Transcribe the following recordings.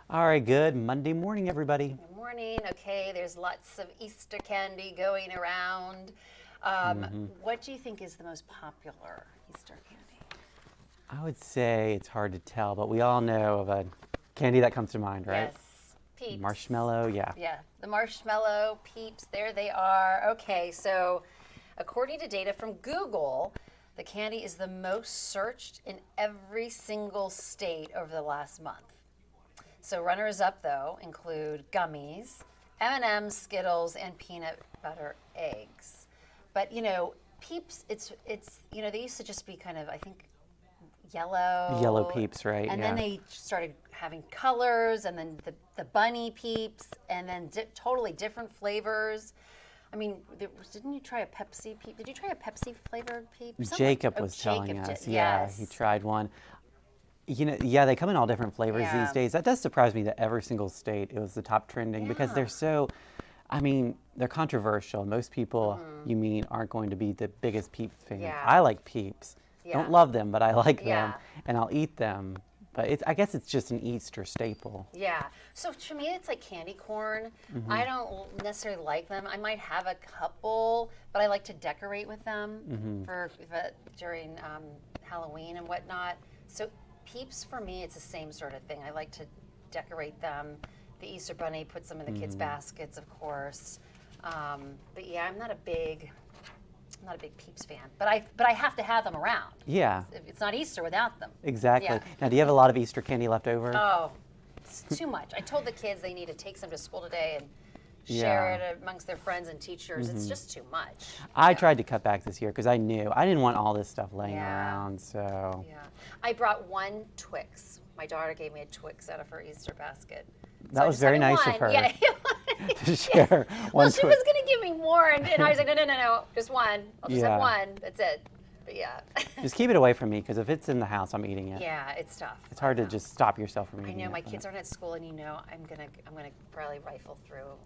All right, good Monday morning, everybody. Good morning. Okay, there's lots of Easter candy going around. What do you think is the most popular Easter candy? I would say it's hard to tell, but we all know of a candy that comes to mind, right? Yes, Peeps. Marshmallow, yeah. Yeah, the marshmallow Peeps. There they are. Okay, so according to data from Google, the candy is the most searched in every single state over the last month. So runners up though include gummies, M&Ms, Skittles, and peanut butter eggs. But Peeps, it's they used to just be kind of, I think, yellow. Yellow Peeps, right? And yeah. then they started having colors, and then the bunny Peeps, and then totally different flavors. I mean, didn't you try a Pepsi Peep? Did you try a Pepsi flavored Peep? Jacob was telling us. Yeah, yes. he tried one. Yeah, they come in all different flavors these days. That does surprise me that every single state it was the top trending because they're so, they're controversial. Most people you meet aren't going to be the biggest Peeps fan. Yeah. I like Peeps. Yeah. Don't love them, but I like them, Yeah. and I'll eat them. But I guess it's just an Easter staple. Yeah. So to me, it's like candy corn. I don't necessarily like them. I might have a couple, but I like to decorate with them during Halloween and whatnot. So Peeps, for me, it's the same sort of thing. I like to decorate them. The Easter Bunny, put some in the kids' baskets, of course. But yeah, I'm not a big Peeps fan. But I have to have them around. Yeah. It's not Easter without them. Exactly. Yeah. Now, do you have a lot of Easter candy left over? Oh, it's too much. I told the kids they need to take some to school today and share it amongst their friends and teachers. It's just too much. I tried to cut back this year because I knew I didn't want all this stuff laying around. So Yeah. I brought one Twix. My daughter gave me a Twix out of her Easter basket. that was very nice of her Yeah. to share one Well, she Twix. was going to give me more, and I was like, no, just one. I'll just Yeah. have one. That's it. But yeah. Just keep it away from me because if it's in the house, I'm eating it. Yeah, it's tough. It's hard to just stop yourself from I eating know it. my but- kids aren't at school, and I'm gonna probably rifle through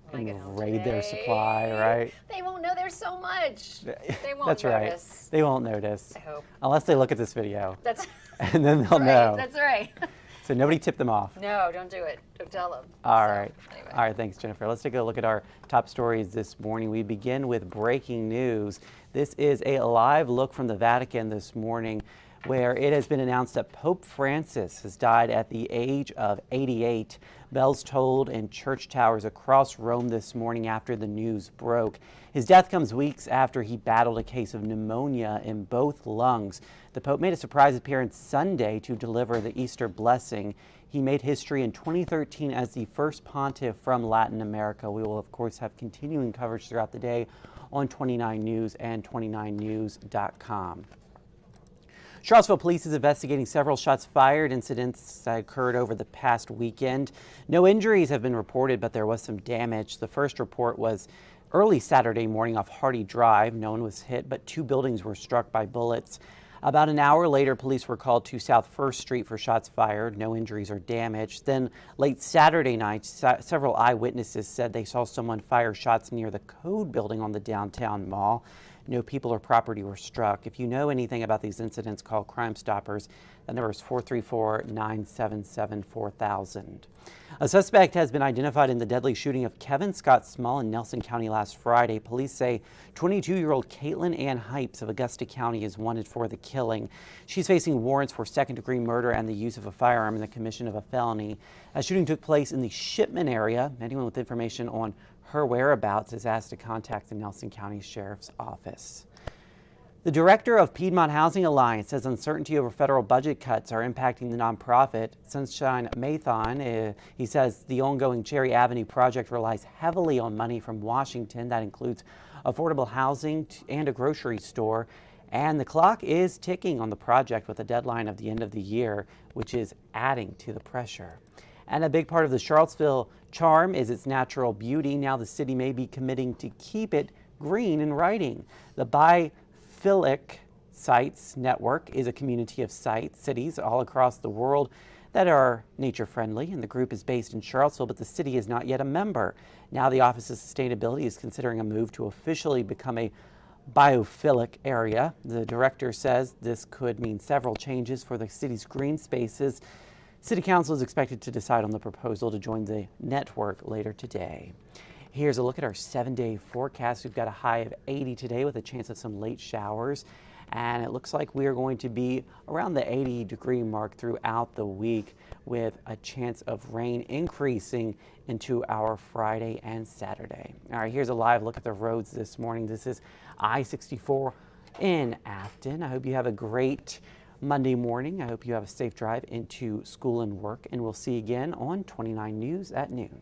when I get home and raid their today. supply, right? They won't know there's so much. They won't That's notice. right. They won't notice. I hope. Unless they look at this video. That's And then they'll right. know. That's right. So nobody tip them off. No, don't do it. Don't tell them. All So, right. Anyway. All right, thanks, Jennifer. Let's take a look at our top stories this morning. We begin with breaking news. This is a live look from the Vatican this morning, where it has been announced that Pope Francis has died at the age of 88. Bells tolled in church towers across Rome this morning after the news broke. His death comes weeks after he battled a case of pneumonia in both lungs. The Pope made a surprise appearance Sunday to deliver the Easter blessing. He made history in 2013 as the first pontiff from Latin America. We will, of course, have continuing coverage throughout the day on 29 News and 29news.com. Charlottesville police is investigating several shots fired incidents that occurred over the past weekend. No injuries have been reported, but there was some damage. The first report was early Saturday morning off Hardy Drive. No one was hit, but 2 buildings were struck by bullets. About an hour later, police were called to South 1st Street for shots fired. No injuries or damage. Then late Saturday night, several eyewitnesses said they saw someone fire shots near the Code building on the downtown mall. No people or property were struck. If you know anything about these incidents, call Crime Stoppers. The number is 434-977-4000. A suspect has been identified in the deadly shooting of Kevin Scott Small in Nelson County last Friday. Police say 22-year-old Caitlin Ann Hypes of Augusta County is wanted for the killing. She's facing warrants for second-degree murder and the use of a firearm in the commission of a felony. A shooting took place in the Shipman area. Anyone with information on her whereabouts is asked to contact the Nelson County Sheriff's Office. The director of Piedmont Housing Alliance says uncertainty over federal budget cuts are impacting the nonprofit. Sunshine Mathon, he says the ongoing Cherry Avenue project relies heavily on money from Washington. That includes affordable housing and a grocery store. And the clock is ticking on the project with a deadline of the end of the year, which is adding to the pressure. And a big part of the Charlottesville charm is its natural beauty. Now the city may be committing to keep it green in writing. The Biophilic Sites Network is a community of cities all across the world that are nature friendly, and the group is based in Charlottesville, but the city is not yet a member. Now the Office of Sustainability is considering a move to officially become a biophilic area. The director says this could mean several changes for the city's green spaces, City Council is expected to decide on the proposal to join the network later today. Here's a look at our 7-day forecast. We've got a high of 80 today with a chance of some late showers. And it looks like we are going to be around the 80-degree mark throughout the week with a chance of rain increasing into our Friday and Saturday. All right, here's a live look at the roads this morning. This is I-64 in Afton. I hope you have a great Monday morning. I hope you have a safe drive into school and work, and we'll see you again on 29 News at noon.